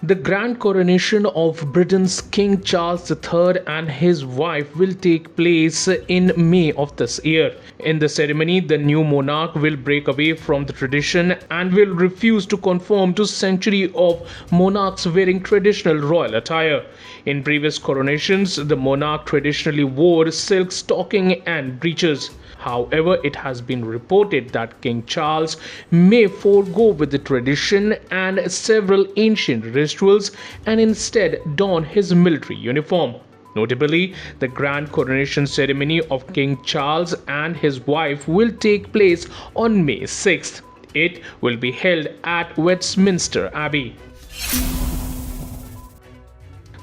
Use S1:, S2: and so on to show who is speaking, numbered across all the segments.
S1: The grand coronation of Britain's King Charles III and his wife will take place in May of this year. In the ceremony, the new monarch will break away from the tradition and will refuse to conform to century of monarchs wearing traditional royal attire. In previous coronations, the monarch traditionally wore silk stocking and breeches. However, it has been reported that King Charles may forego with the tradition and several ancient rituals and instead don his military uniform. Notably, the grand coronation ceremony of King Charles and his wife will take place on May 6th. It will be held at Westminster Abbey.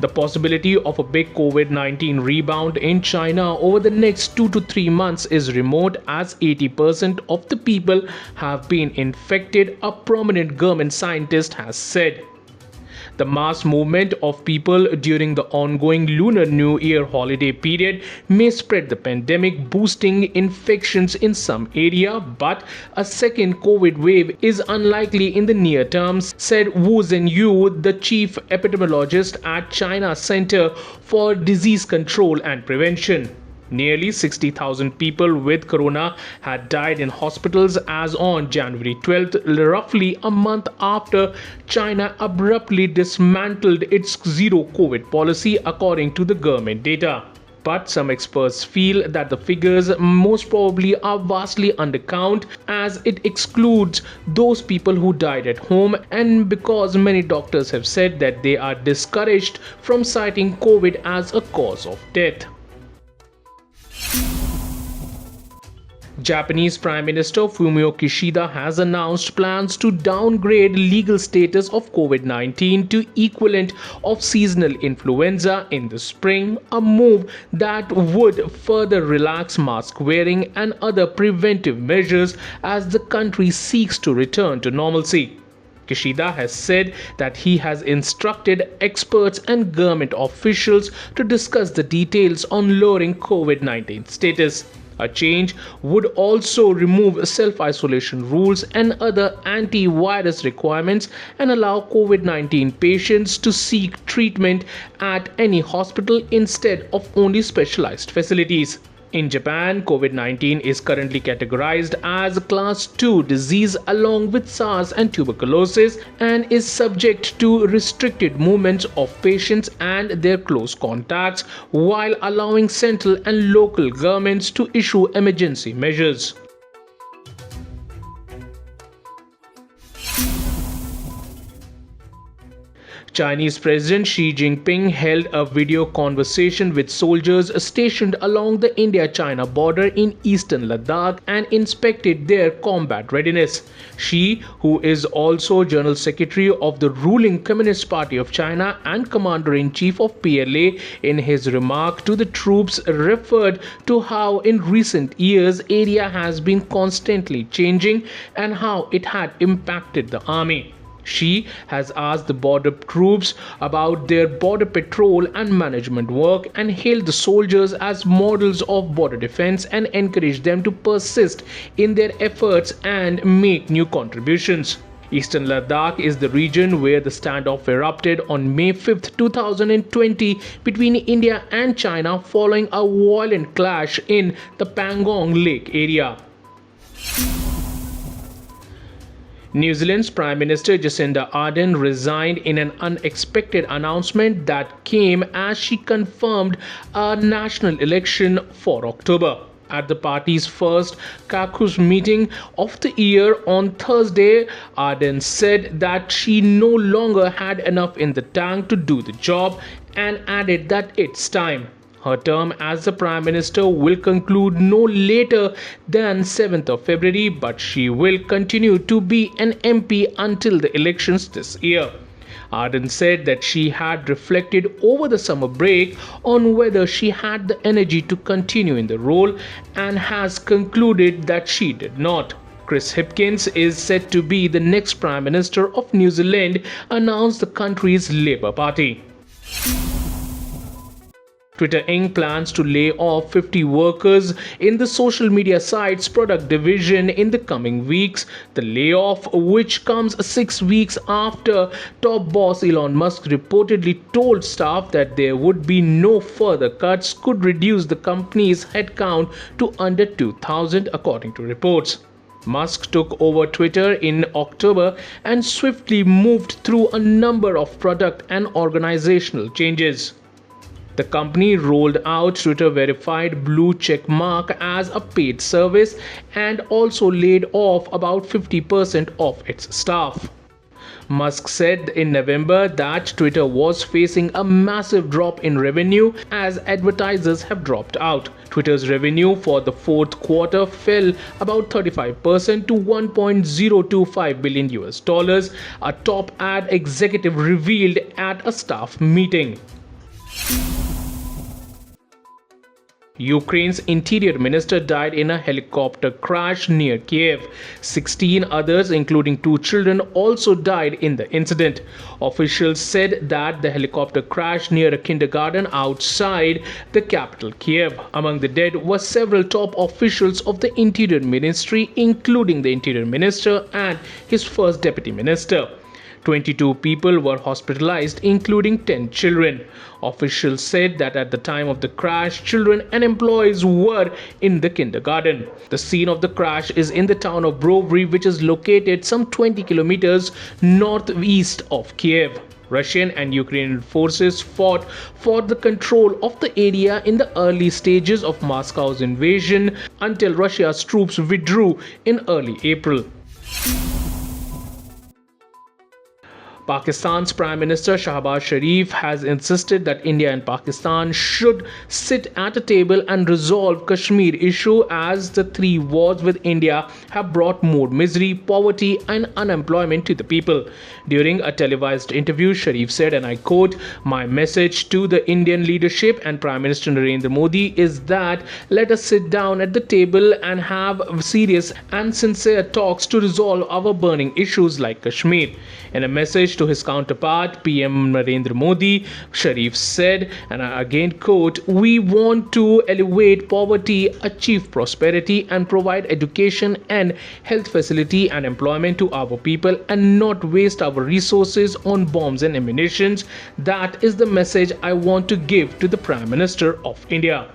S1: The possibility of a big COVID-19 rebound in China over the next 2 to 3 months is remote, as 80% of the people have been infected, a prominent government scientist has said. The mass movement of people during the ongoing Lunar New Year holiday period may spread the pandemic, boosting infections in some area, but a second COVID wave is unlikely in the near term, said Wu Zhenyu, the chief epidemiologist at China Center for Disease Control and Prevention. Nearly 60,000 people with corona had died in hospitals as on January 12th, roughly a month after China abruptly dismantled its zero COVID policy, according to the government data. But some experts feel that the figures most probably are vastly undercount, as it excludes those people who died at home, and because many doctors have said that they are discouraged from citing COVID as a cause of death. Japanese Prime Minister Fumio Kishida has announced plans to downgrade legal status of COVID-19 to equivalent of seasonal influenza in the spring, a move that would further relax mask wearing and other preventive measures as the country seeks to return to normalcy. Kishida has said that he has instructed experts and government officials to discuss the details on lowering COVID-19 status. A change would also remove self-isolation rules and other anti-virus requirements and allow COVID-19 patients to seek treatment at any hospital instead of only specialized facilities. In Japan, COVID-19 is currently categorized as a Class 2 disease along with SARS and tuberculosis, and is subject to restricted movements of patients and their close contacts, while allowing central and local governments to issue emergency measures. Chinese President Xi Jinping held a video conversation with soldiers stationed along the India-China border in eastern Ladakh and inspected their combat readiness. Xi, who is also General Secretary of the ruling Communist Party of China and Commander-in-Chief of PLA, in his remark to the troops referred to how in recent years area has been constantly changing and how it had impacted the army. Xi has asked the border troops about their border patrol and management work and hailed the soldiers as models of border defense and encouraged them to persist in their efforts and make new contributions. Eastern Ladakh is the region where the standoff erupted on May 5, 2020 between India and China following a violent clash in the Pangong Lake area. New Zealand's Prime Minister Jacinda Ardern resigned in an unexpected announcement that came as she confirmed a national election for October. At the party's first caucus meeting of the year on Thursday, Ardern said that she no longer had enough in the tank to do the job and added that it's time. Her term as the Prime Minister will conclude no later than 7th of February, but she will continue to be an MP until the elections this year. Ardern said that she had reflected over the summer break on whether she had the energy to continue in the role and has concluded that she did not. Chris Hipkins is said to be the next Prime Minister of New Zealand, announced the country's Labour Party. Twitter Inc. plans to lay off 50 workers in the social media site's product division in the coming weeks. The layoff, which comes 6 weeks after top boss Elon Musk reportedly told staff that there would be no further cuts, could reduce the company's headcount to under 2,000, according to reports. Musk took over Twitter in October and swiftly moved through a number of product and organizational changes. The company rolled out Twitter verified blue check mark as a paid service and also laid off about 50% of its staff. Musk said in November that Twitter was facing a massive drop in revenue as advertisers have dropped out. Twitter's revenue for the fourth quarter fell about 35% to $1.025 billion, a top ad executive revealed at a staff meeting. Ukraine's interior minister died in a helicopter crash near Kiev. 16 others, including 2 children, also died in the incident. Officials said that the helicopter crashed near a kindergarten outside the capital, Kiev. Among the dead were several top officials of the Interior Ministry, including the Interior Minister and his first deputy minister. 22 people were hospitalized, including 10 children. Officials said that at the time of the crash, children and employees were in the kindergarten. The scene of the crash is in the town of Brovary, which is located some 20 kilometers northeast of Kiev. Russian and Ukrainian forces fought for the control of the area in the early stages of Moscow's invasion until Russia's troops withdrew in early April. Pakistan's Prime Minister Shahbaz Sharif has insisted that India and Pakistan should sit at a table and resolve Kashmir issue, as the 3 wars with India have brought more misery, poverty and unemployment to the people. During a televised interview, Sharif said, and I quote, "My message to the Indian leadership and Prime Minister Narendra Modi is that let us sit down at the table and have serious and sincere talks to resolve our burning issues like Kashmir." In a message to his counterpart, PM Narendra Modi, Sharif said, and I again quote, "We want to elevate poverty, achieve prosperity and provide education and health facility and employment to our people and not waste our resources on bombs and ammunition. That is the message I want to give to the Prime Minister of India."